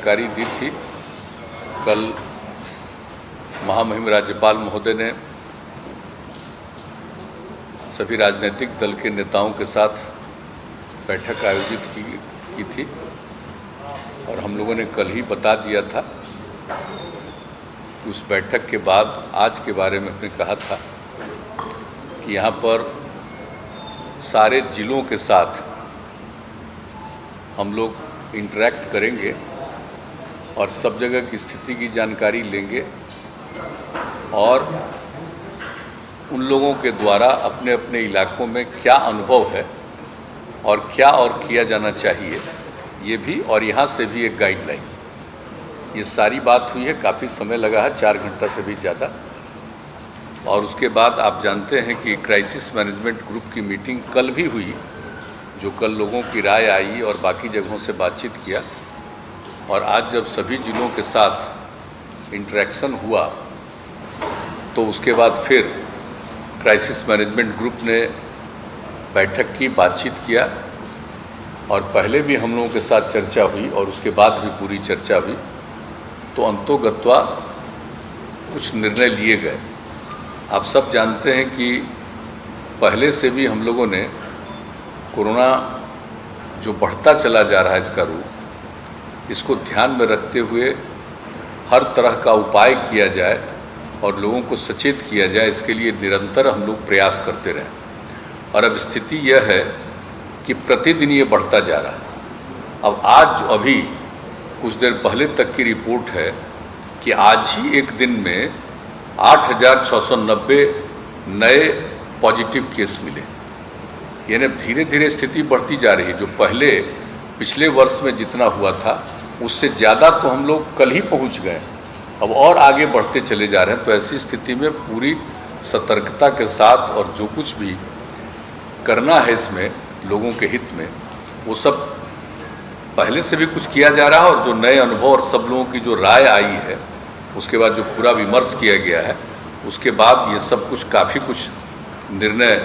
जानकारी दी थी। कल महामहिम राज्यपाल महोदय ने सभी राजनीतिक दल के नेताओं के साथ बैठक आयोजित की थी और हम लोगों ने कल ही बता दिया था कि उस बैठक के बाद आज के बारे में हमने कहा था कि यहाँ पर सारे जिलों के साथ हम लोग इंटरेक्ट करेंगे और सब जगह की स्थिति की जानकारी लेंगे और उन लोगों के द्वारा अपने अपने इलाकों में क्या अनुभव है और क्या और किया जाना चाहिए, ये भी, और यहाँ से भी एक गाइडलाइन, ये सारी बात हुई है। काफ़ी समय लगा है, 4 घंटा से भी ज़्यादा। और उसके बाद आप जानते हैं कि क्राइसिस मैनेजमेंट ग्रुप की मीटिंग कल भी हुई, जो कल लोगों की राय आई और बाकी जगहों से बातचीत किया। और आज जब सभी जिलों के साथ इंटरेक्शन हुआ तो उसके बाद फिर क्राइसिस मैनेजमेंट ग्रुप ने बैठक की, बातचीत किया और पहले भी हम लोगों के साथ चर्चा हुई और उसके बाद भी पूरी चर्चा हुई, तो अंतोगत्वा कुछ निर्णय लिए गए। आप सब जानते हैं कि पहले से भी हम लोगों ने कोरोना जो बढ़ता चला जा रहा है इसका रूप, इसको ध्यान में रखते हुए हर तरह का उपाय किया जाए और लोगों को सचेत किया जाए, इसके लिए निरंतर हम लोग प्रयास करते रहें। और अब स्थिति यह है कि प्रतिदिन ये बढ़ता जा रहा है। अब आज अभी कुछ देर पहले तक की रिपोर्ट है कि आज ही एक दिन में 8,690 नए पॉजिटिव केस मिले। यानी धीरे धीरे स्थिति बढ़ती जा रही है। जो पहले पिछले वर्ष में जितना हुआ था उससे ज़्यादा तो हम लोग कल ही पहुंच गए, अब और आगे बढ़ते चले जा रहे हैं। तो ऐसी स्थिति में पूरी सतर्कता के साथ और जो कुछ भी करना है इसमें लोगों के हित में, वो सब पहले से भी कुछ किया जा रहा है। और जो नए अनुभव और सब लोगों की जो राय आई है, उसके बाद जो पूरा विमर्श किया गया है, उसके बाद ये सब कुछ काफ़ी कुछ निर्णय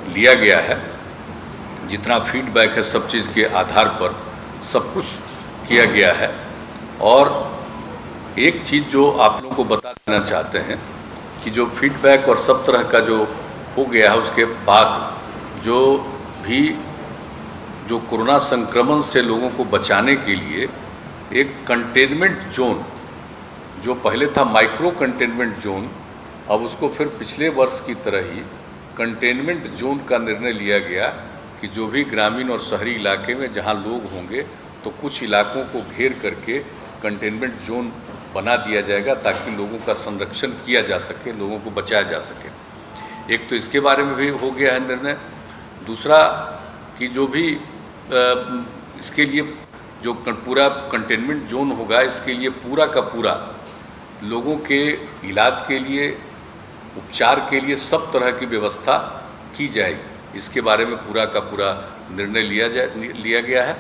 लिया गया है। जितना फीडबैक है सब चीज़ के आधार पर सब कुछ किया गया है। और एक चीज़ जो आप लोगों को बता देना चाहते हैं कि जो फीडबैक और सब तरह का जो हो गया है, उसके बाद जो कोरोना संक्रमण से लोगों को बचाने के लिए एक कंटेनमेंट जोन, जो पहले था माइक्रो कंटेनमेंट जोन, अब उसको फिर पिछले वर्ष की तरह ही कंटेनमेंट जोन का निर्णय लिया गया कि जो भी ग्रामीण और शहरी इलाके में जहां लोग होंगे तो कुछ इलाकों को घेर करके कंटेनमेंट जोन बना दिया जाएगा ताकि लोगों का संरक्षण किया जा सके, लोगों को बचाया जा सके। एक तो इसके बारे में भी हो गया है निर्णय। दूसरा कि जो भी इसके लिए जो पूरा कंटेनमेंट जोन होगा, इसके लिए पूरा का पूरा लोगों के इलाज के लिए, उपचार के लिए सब तरह की व्यवस्था की जाएगी। इसके बारे में पूरा का पूरा निर्णय लिया गया है।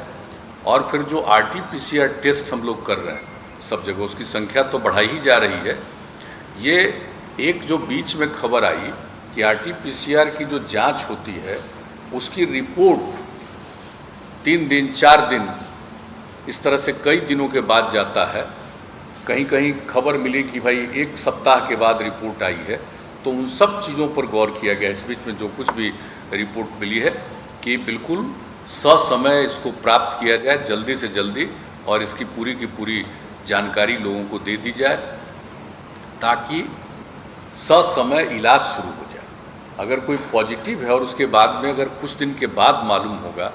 और फिर जो RT-PCR टेस्ट हम लोग कर रहे हैं सब जगह, उसकी संख्या तो बढ़ाई ही जा रही है। ये एक जो बीच में खबर आई कि RT-PCR की जो जांच होती है उसकी रिपोर्ट 3 दिन 4 दिन इस तरह से कई दिनों के बाद जाता है। कहीं कहीं खबर मिली कि भाई 1 सप्ताह के बाद रिपोर्ट आई है। तो उन सब चीज़ों पर गौर किया गया इस बीच में जो कुछ भी रिपोर्ट मिली है कि बिल्कुल ससमय इसको प्राप्त किया जाए, जल्दी से जल्दी, और इसकी पूरी की पूरी जानकारी लोगों को दे दी जाए ताकि ससमय इलाज शुरू हो जाए। अगर कोई पॉजिटिव है और उसके बाद में अगर कुछ दिन के बाद मालूम होगा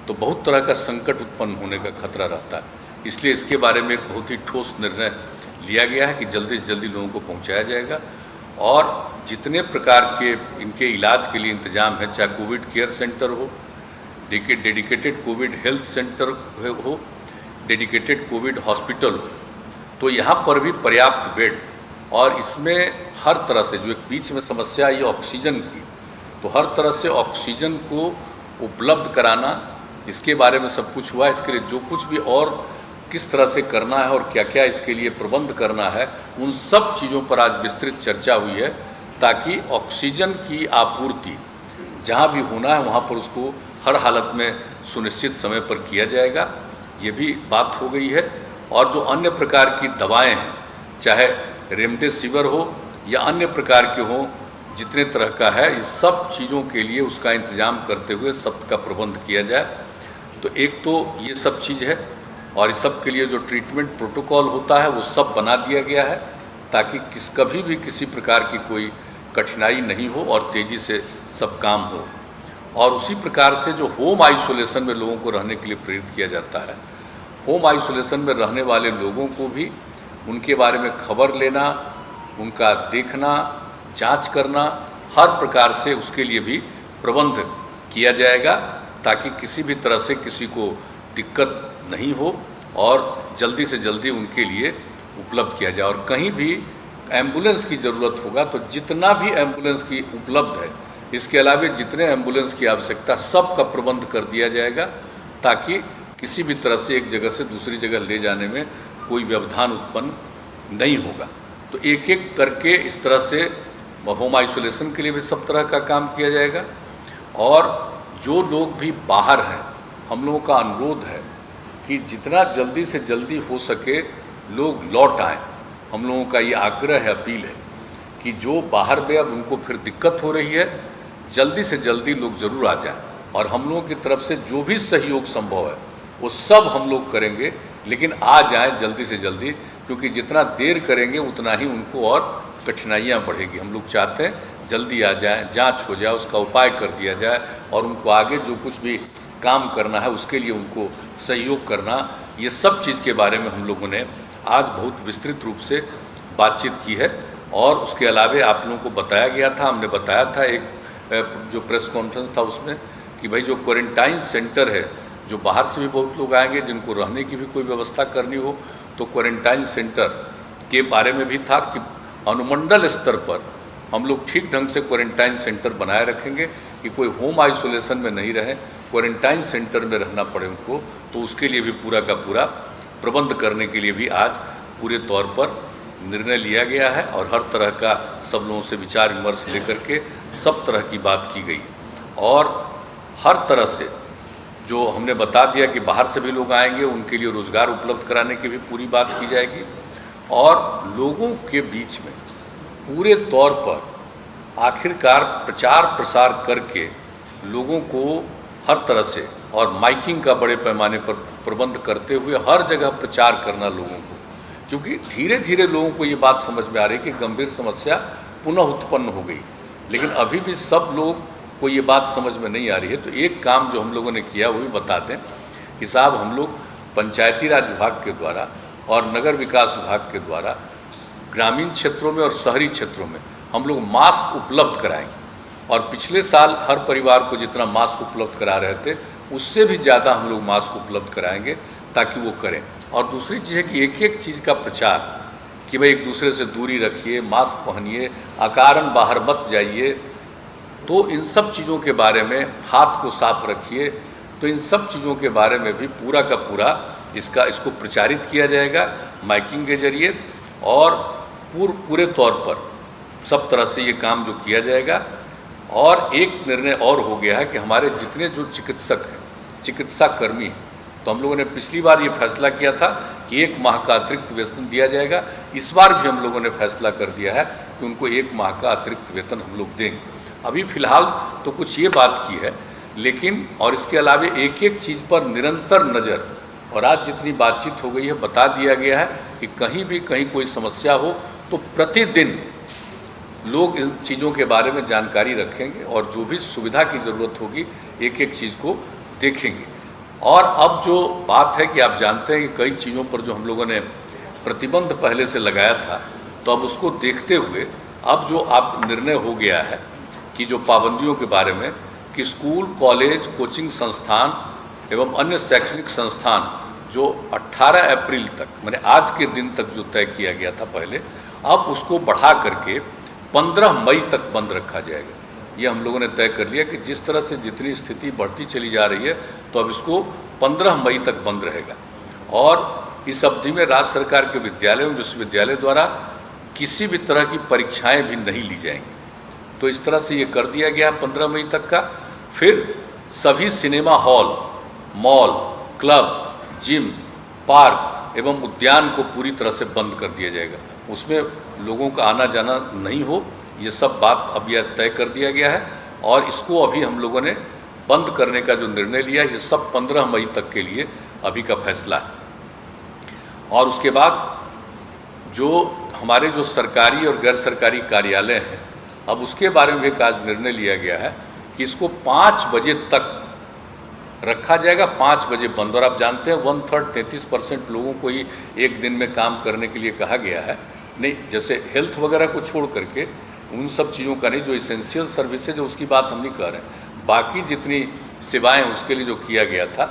तो बहुत तरह का संकट उत्पन्न होने का खतरा रहता है। इसलिए इसके बारे में एक बहुत ही ठोस निर्णय लिया गया है कि जल्दी से जल्दी लोगों को पहुंचाया जाएगा। और जितने प्रकार के इनके इलाज के लिए इंतजाम है, चाहे कोविड केयर सेंटर हो, डेडिकेटेड कोविड हेल्थ सेंटर हो, डेडिकेटेड कोविड हॉस्पिटल हो, तो यहाँ पर भी पर्याप्त बेड, और इसमें हर तरह से जो एक बीच में समस्या आई ऑक्सीजन की, तो हर तरह से ऑक्सीजन को उपलब्ध कराना, इसके बारे में सब कुछ हुआ। इसके लिए जो कुछ भी और किस तरह से करना है और क्या क्या इसके लिए प्रबंध करना है, उन सब चीज़ों पर आज विस्तृत चर्चा हुई है ताकि ऑक्सीजन की आपूर्ति जहाँ भी होना है वहाँ पर उसको हर हालत में सुनिश्चित समय पर किया जाएगा। ये भी बात हो गई है। और जो अन्य प्रकार की दवाएं हैं, चाहे रेमडेसिविर हो या अन्य प्रकार के हों, जितने तरह का है, इस सब चीज़ों के लिए उसका इंतजाम करते हुए सब का प्रबंध किया जाए। तो एक तो ये सब चीज़ है, और इस सब के लिए जो ट्रीटमेंट प्रोटोकॉल होता है वो सब बना दिया गया है, ताकि कभी भी किसी प्रकार की कोई कठिनाई नहीं हो और तेज़ी से सब काम हो। और उसी प्रकार से जो होम आइसोलेशन में लोगों को रहने के लिए प्रेरित किया जाता है, होम आइसोलेशन में रहने वाले लोगों को भी उनके बारे में खबर लेना, उनका देखना, जांच करना, हर प्रकार से उसके लिए भी प्रबंध किया जाएगा, ताकि किसी भी तरह से किसी को दिक्कत नहीं हो और जल्दी से जल्दी उनके लिए उपलब्ध किया जाए। और कहीं भी एम्बुलेंस की ज़रूरत होगा तो जितना भी एम्बुलेंस की उपलब्ध है, इसके अलावा जितने एम्बुलेंस की आवश्यकता, सब का प्रबंध कर दिया जाएगा, ताकि किसी भी तरह से एक जगह से दूसरी जगह ले जाने में कोई व्यवधान उत्पन्न नहीं होगा। तो एक एक करके इस तरह से होम आइसोलेशन के लिए भी सब तरह का काम किया जाएगा। और जो लोग भी बाहर हैं, हम लोगों का अनुरोध है कि जितना जल्दी से जल्दी हो सके लोग लौट आएँ। हम लोगों का ये आग्रह है, अपील है कि जो बाहर में अब उनको फिर दिक्कत हो रही है, जल्दी से जल्दी लोग ज़रूर आ जाएं। और हम लोगों की तरफ से जो भी सहयोग संभव है वो सब हम लोग करेंगे, लेकिन आ जाएं जल्दी से जल्दी, क्योंकि जितना देर करेंगे उतना ही उनको और कठिनाइयाँ बढ़ेगी। हम लोग चाहते हैं जल्दी आ जाएं, जांच हो जाए, उसका उपाय कर दिया जाए, और उनको आगे जो कुछ भी काम करना है उसके लिए उनको सहयोग करना, ये सब चीज़ के बारे में हम लोगों ने आज बहुत विस्तृत रूप से बातचीत की है। और उसके अलावा आप लोगों को बताया गया था, हमने बताया था एक जो प्रेस कॉन्फ्रेंस था उसमें, कि भाई जो क्वारंटाइन सेंटर है, जो बाहर से भी बहुत लोग आएंगे, जिनको रहने की भी कोई व्यवस्था करनी हो, तो क्वारंटाइन सेंटर के बारे में भी था कि अनुमंडल स्तर पर हम लोग ठीक ढंग से क्वारंटाइन सेंटर बनाए रखेंगे, कि कोई होम आइसोलेशन में नहीं रहे, क्वारंटाइन सेंटर में रहना पड़े उनको। तो उसके लिए भी पूरा का पूरा प्रबंध करने के लिए भी आज पूरे तौर पर निर्णय लिया गया है, और हर तरह का सब लोगों से विचार विमर्श लेकर के सब तरह की बात की गई। और हर तरह से जो हमने बता दिया कि बाहर से भी लोग आएंगे, उनके लिए रोज़गार उपलब्ध कराने की भी पूरी बात की जाएगी। और लोगों के बीच में पूरे तौर पर आखिरकार प्रचार प्रसार करके लोगों को हर तरह से, और माइकिंग का बड़े पैमाने पर प्रबंध करते हुए हर जगह प्रचार करना लोगों को, क्योंकि धीरे धीरे लोगों को ये बात समझ में आ रही है कि गंभीर समस्या पुनः उत्पन्न हो गई, लेकिन अभी भी सब लोग को ये बात समझ में नहीं आ रही है। तो एक काम जो हम लोगों ने किया वो भी बता दें कि साहब, हम लोग पंचायती राज विभाग के द्वारा और नगर विकास विभाग के द्वारा ग्रामीण क्षेत्रों में और शहरी क्षेत्रों में हम लोग मास्क उपलब्ध कराएंगे। और पिछले साल हर परिवार को जितना मास्क उपलब्ध करा रहे थे, उससे भी ज़्यादा हम लोग मास्क उपलब्ध कराएंगे, ताकि वो करें। और दूसरी चीज़ है कि एक एक चीज़ का प्रचार, कि भाई एक दूसरे से दूरी रखिए, मास्क पहनिए, अकारण बाहर मत जाइए, तो इन सब चीज़ों के बारे में, हाथ को साफ रखिए, तो इन सब चीज़ों के बारे में भी पूरा का पूरा इसको प्रचारित किया जाएगा माइकिंग के जरिए। और पूरे तौर पर सब तरह से ये काम जो किया जाएगा। और एक निर्णय और हो गया है कि हमारे जितने जो चिकित्सक हैं, चिकित्सा कर्मी हैं, तो हम लोगों ने पिछली बार ये फैसला किया था कि 1 माह का अतिरिक्त वेतन दिया जाएगा। इस बार भी हम लोगों ने फैसला कर दिया है कि उनको 1 माह का अतिरिक्त वेतन हम लोग देंगे। अभी फ़िलहाल तो कुछ ये बात की है, लेकिन और इसके अलावा एक एक चीज़ पर निरंतर नज़र, और आज जितनी बातचीत हो गई है बता दिया गया है कि कहीं भी कहीं कोई समस्या हो तो प्रतिदिन लोग इन चीज़ों के बारे में जानकारी रखेंगे, और जो भी सुविधा की ज़रूरत होगी एक एक चीज़ को देखेंगे। और अब जो बात है कि आप जानते हैं कि कई चीज़ों पर जो हम लोगों ने प्रतिबंध पहले से लगाया था, तो अब उसको देखते हुए अब जो आप निर्णय हो गया है कि जो पाबंदियों के बारे में, कि स्कूल, कॉलेज, कोचिंग संस्थान एवं अन्य शैक्षणिक संस्थान जो 18 अप्रैल तक, माने आज के दिन तक जो तय किया गया था पहले, अब उसको बढ़ा करके 15 मई तक बंद रखा जाएगा। ये हम लोगों ने तय कर लिया कि जिस तरह से जितनी स्थिति बढ़ती चली जा रही है, तो अब इसको 15 मई तक बंद रहेगा। और इस अवधि में राज्य सरकार के विद्यालय एवं विश्वविद्यालय द्वारा किसी भी तरह की परीक्षाएं भी नहीं ली जाएंगी। तो इस तरह से ये कर दिया गया 15 मई तक का। फिर सभी cinema hall, mall, club, gym, park एवं उद्यान को पूरी तरह से बंद कर दिया जाएगा। उसमें लोगों का आना जाना नहीं हो, ये सब बात अब यह तय कर दिया गया है। और इसको अभी हम लोगों ने बंद करने का जो निर्णय लिया, ये सब 15 मई तक के लिए अभी का फैसला है। और उसके बाद जो हमारे जो सरकारी और गैर सरकारी कार्यालय हैं, अब उसके बारे में भी एक आज निर्णय लिया गया है कि इसको 5 बजे तक रखा जाएगा, 5 बजे बंद। और आप जानते हैं 1/3 33% लोगों को ही एक दिन में काम करने के लिए कहा गया है। नहीं, जैसे हेल्थ वगैरह को छोड़ करके उन सब चीज़ों का नहीं, जो इसेंशियल सर्विसेज है उसकी बात हम नहीं कर रहे हैं, बाकी जितनी सेवाएं उसके लिए जो किया गया था,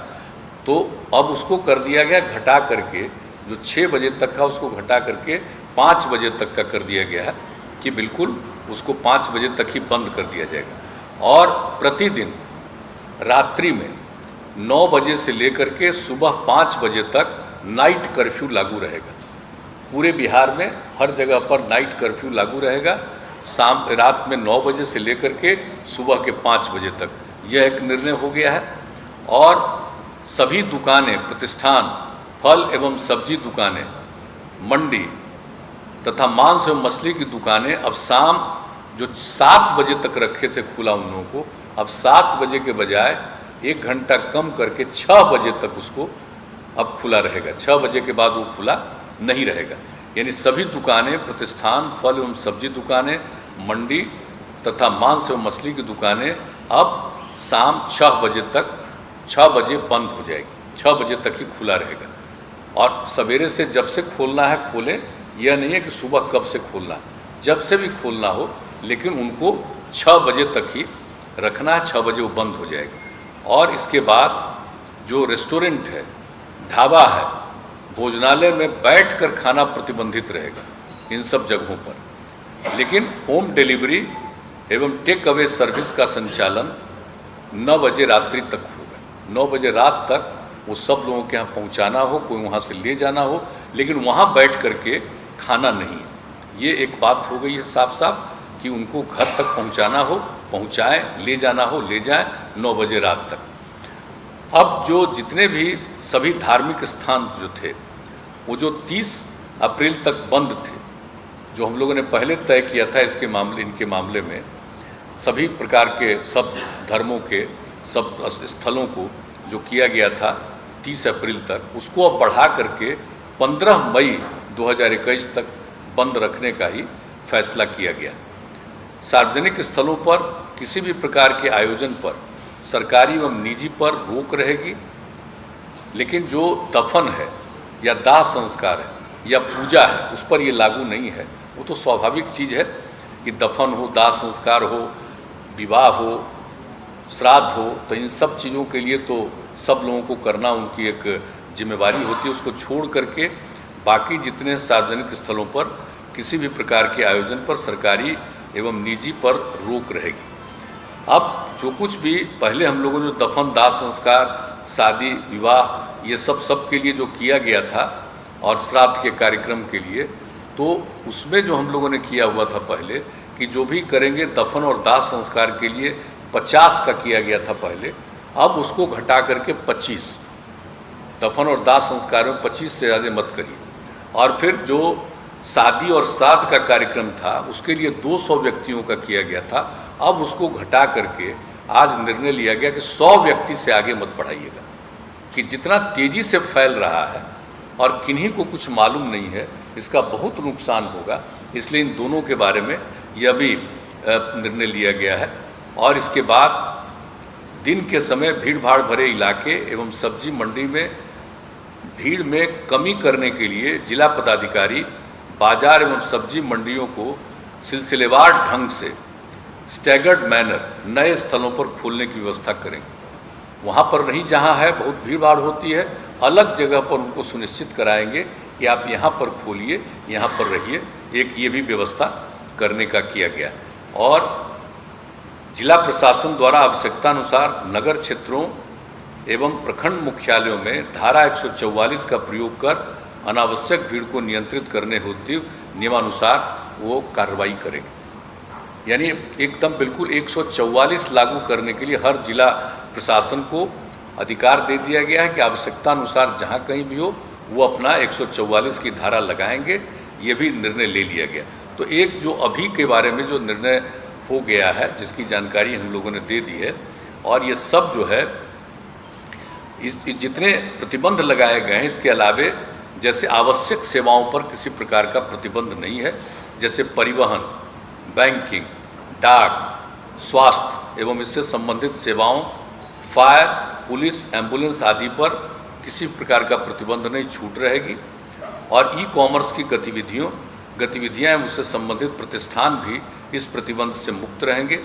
तो अब उसको कर दिया गया घटा करके, जो 6 बजे तक का उसको घटा करके 5 बजे तक का कर दिया गया है कि बिल्कुल उसको 5 बजे तक ही बंद कर दिया जाएगा। और प्रतिदिन रात्रि में 9 बजे से लेकर के सुबह 5 बजे तक नाइट कर्फ्यू लागू रहेगा। पूरे बिहार में हर जगह पर नाइट कर्फ्यू लागू रहेगा, रात में 9 बजे से लेकर के सुबह के 5 बजे तक। यह एक निर्णय हो गया है। और सभी दुकानें, प्रतिष्ठान, फल एवं सब्जी दुकानें, मंडी तथा मांस एवं मछली की दुकानें अब शाम जो 7 बजे तक रखे थे खुला उन लोगों को, अब 7 बजे के बजाय 1 घंटा कम करके 6 बजे तक उसको अब खुला रहेगा। 6 बजे के बाद वो खुला नहीं रहेगा। यानी सभी दुकानें, प्रतिष्ठान, फल एवं सब्जी दुकानें, मंडी तथा मांस एवं मछली की दुकानें अब शाम 6 बजे तक, 6 बजे बंद हो जाएगी, 6 बजे तक ही खुला रहेगा। और सवेरे से जब से खोलना है खोलें, यह नहीं है कि सुबह कब से खोलना है, जब से भी खोलना हो, लेकिन उनको 6 बजे तक ही रखना है, 6 बजे वो बंद हो जाएगा। और इसके बाद जो रेस्टोरेंट है, ढाबा है, भोजनालय में बैठकर खाना प्रतिबंधित रहेगा इन सब जगहों पर। लेकिन होम डिलीवरी एवं टेक अवे सर्विस का संचालन 9 बजे रात्रि तक होगा। 9 बजे रात तक वो सब लोगों के यहाँ पहुँचाना हो, कोई वहाँ से ले जाना हो, लेकिन वहाँ बैठ करके खाना नहीं है। ये एक बात हो गई है साफ साफ कि उनको घर तक पहुँचाना हो पहुँचाएं, ले जाना हो ले जाएं 9 बजे रात तक। अब जो जितने भी सभी धार्मिक स्थान जो थे, वो जो 30 अप्रैल तक बंद थे, जो हम लोगों ने पहले तय किया था इनके मामले में, सभी प्रकार के सब धर्मों के सब स्थलों को जो किया गया था 30 अप्रैल तक, उसको अब बढ़ा करके 15 मई 2021 तक बंद रखने का ही फैसला किया गया। सार्वजनिक स्थलों पर किसी भी प्रकार के आयोजन पर सरकारी एवं निजी पर रोक रहेगी, लेकिन जो दफन है या दाह संस्कार है या पूजा है उस पर ये लागू नहीं है। वो तो स्वाभाविक चीज़ है कि दफन हो, दाह संस्कार हो, विवाह हो, श्राद्ध हो, तो इन सब चीज़ों के लिए तो सब लोगों को करना उनकी एक जिम्मेवारी होती है। उसको छोड़ करके बाकी जितने सार्वजनिक स्थलों पर किसी भी प्रकार के आयोजन पर सरकारी एवं निजी पर रोक रहेगी। अब जो कुछ भी पहले हम लोगों ने दफन, दाह संस्कार, शादी, विवाह, ये सब के लिए जो किया गया था और श्राद्ध के कार्यक्रम के लिए, तो उसमें जो हम लोगों ने किया हुआ था पहले कि जो भी करेंगे दफन और दाह संस्कार के लिए 50 का किया गया था पहले, अब उसको घटा करके 25, दफन और दाह संस्कार में 25 से ज़्यादा मत करिए। और फिर जो शादी और श्राद्ध का कार्यक्रम था उसके लिए 200 व्यक्तियों का किया गया था, अब उसको घटा करके आज निर्णय लिया गया कि 100 व्यक्ति से आगे मत बढ़ाइएगा। कि जितना तेज़ी से फैल रहा है और किन्हीं को कुछ मालूम नहीं है, इसका बहुत नुकसान होगा, इसलिए इन दोनों के बारे में यह भी निर्णय लिया गया है। और इसके बाद दिन के समय भीड़ भाड़ भरे इलाके एवं सब्जी मंडी में भीड़ में कमी करने के लिए जिला पदाधिकारी बाजार एवं सब्जी मंडियों को सिलसिलेवार ढंग से स्टैगर्ड मैनर नए स्थलों पर खोलने की व्यवस्था करेंगे। वहाँ पर नहीं जहाँ है बहुत भीड़ भाड़ होती है, अलग जगह पर उनको सुनिश्चित कराएंगे कि आप यहाँ पर खोलिए, यहाँ पर रहिए। एक ये भी व्यवस्था करने का किया गया। और जिला प्रशासन द्वारा आवश्यकतानुसार नगर क्षेत्रों एवं प्रखंड मुख्यालयों में धारा 144 का प्रयोग कर अनावश्यक भीड़ को नियंत्रित करने हेतु नियमानुसार वो कार्रवाई करेंगे। यानी एकदम बिल्कुल 144 लागू करने के लिए हर जिला प्रशासन को अधिकार दे दिया गया है कि आवश्यकतानुसार जहाँ कहीं भी हो वो अपना 144 की धारा लगाएंगे, ये भी निर्णय ले लिया गया। तो एक जो अभी के बारे में जो निर्णय हो गया है, जिसकी जानकारी हम लोगों ने दे दी है, और ये सब जो है जितने प्रतिबंध लगाए गए हैं, इसके अलावे जैसे आवश्यक सेवाओं पर किसी प्रकार का प्रतिबंध नहीं है, जैसे परिवहन, बैंकिंग, डाक, स्वास्थ्य एवं इससे संबंधित सेवाओं, फायर, पुलिस, एम्बुलेंस आदि पर किसी प्रकार का प्रतिबंध नहीं, छूट रहेगी। और ई कॉमर्स की गतिविधियां एवं उससे संबंधित प्रतिष्ठान भी इस प्रतिबंध से मुक्त रहेंगे।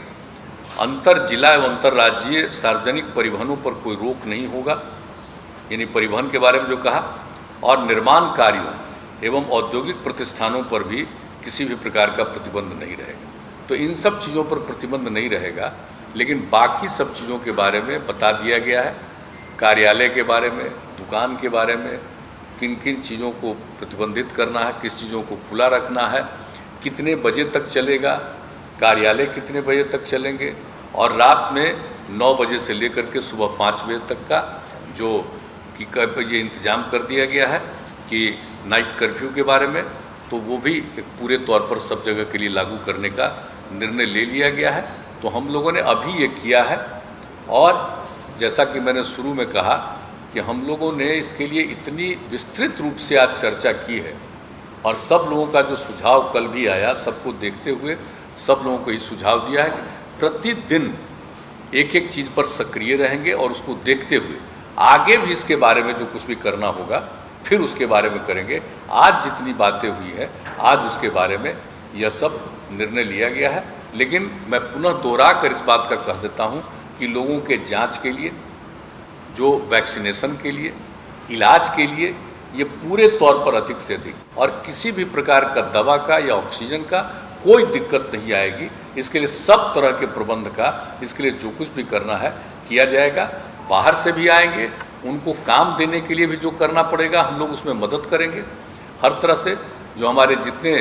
अंतर जिला एवं अंतर्राज्यीय सार्वजनिक परिवहनों पर कोई रोक नहीं होगा, यानी परिवहन के बारे में जो कहा, और निर्माण कार्यों एवं औद्योगिक प्रतिष्ठानों पर भी किसी भी प्रकार का प्रतिबंध नहीं रहेगा। तो इन सब चीज़ों पर प्रतिबंध नहीं रहेगा, लेकिन बाकी सब चीज़ों के बारे में बता दिया गया है। कार्यालय के बारे में, दुकान के बारे में, किन किन चीज़ों को प्रतिबंधित करना है, किस चीज़ों को खुला रखना है, कितने बजे तक चलेगा, कार्यालय कितने बजे तक चलेंगे, और रात में 9 बजे से लेकर के सुबह 5 बजे तक का जो कि ये इंतज़ाम कर दिया गया है कि नाइट कर्फ्यू के बारे में, तो वो भी एक पूरे तौर पर सब जगह के लिए लागू करने का निर्णय ले लिया गया है। तो हम लोगों ने अभी ये किया है, और जैसा कि मैंने शुरू में कहा कि हम लोगों ने इसके लिए इतनी विस्तृत रूप से आज चर्चा की है, और सब लोगों का जो सुझाव कल भी आया, सबको देखते हुए सब लोगों को ये सुझाव दिया है कि प्रतिदिन एक एक चीज़ पर सक्रिय रहेंगे, और उसको देखते हुए आगे भी इसके बारे में जो कुछ भी करना होगा फिर उसके बारे में करेंगे। आज जितनी बातें हुई है, आज उसके बारे में यह सब निर्णय लिया गया है। लेकिन मैं पुनः दोहरा कर इस बात का कह देता हूँ कि लोगों के जांच के लिए, जो वैक्सीनेशन के लिए, इलाज के लिए, ये पूरे तौर पर अधिक से अधिक, और किसी भी प्रकार का दवा का या ऑक्सीजन का कोई दिक्कत नहीं आएगी। इसके लिए सब तरह के प्रबंध का, इसके लिए जो कुछ भी करना है किया जाएगा। बाहर से भी आएंगे, उनको काम देने के लिए भी जो करना पड़ेगा हम लोग उसमें मदद करेंगे हर तरह से। जो हमारे जितने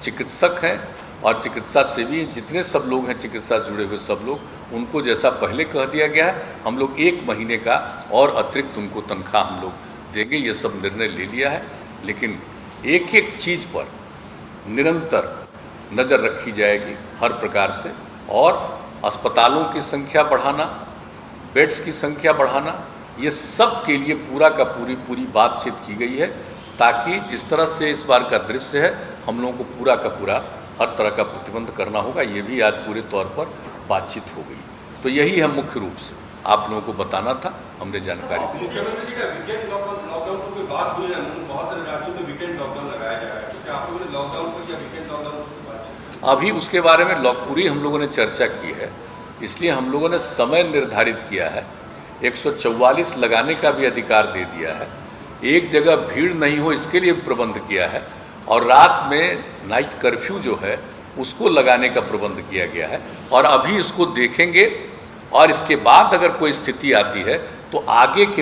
चिकित्सक हैं और चिकित्सा सेवी, जितने सब लोग हैं चिकित्सा जुड़े हुए सब लोग, उनको जैसा पहले कह दिया गया है, हम लोग 1 महीने का और अतिरिक्त उनको तनख्वाह हम लोग देंगे। ये सब निर्णय ले लिया है, लेकिन एक एक चीज़ पर निरंतर नज़र रखी जाएगी हर प्रकार से। और अस्पतालों की संख्या बढ़ाना, बेड्स की संख्या बढ़ाना, ये सब के लिए पूरा का पूरी बातचीत की गई है, ताकि जिस तरह से इस बार का दृश्य है, हम लोगों को पूरा का पूरा हर तरह का प्रतिबंध करना होगा। ये भी आज पूरे तौर पर बातचीत हो गई। तो यही है मुख्य रूप से आप लोगों को बताना था, हमने जानकारी दी। मुख्यमंत्री जी का वीकेंड लॉकडाउन पर कोई बात हुई है? बहुत सारे राज्यों में वीकेंड लॉकडाउन लगाया जा रहा है, तो क्या आप लोगों ने लॉकडाउन पर या वीकेंड लॉकडाउन पर बात? अभी उसके बारे में पूरी हम लोगों ने चर्चा की है, इसलिए हम लोगों ने समय निर्धारित किया है। 144 लगाने का भी अधिकार दे दिया है, एक जगह भीड़ नहीं हो इसके लिए प्रबंध किया है, और रात में नाइट कर्फ्यू जो है उसको लगाने का प्रबंध किया गया है। और अभी इसको देखेंगे, और इसके बाद अगर कोई स्थिति आती है तो आगे के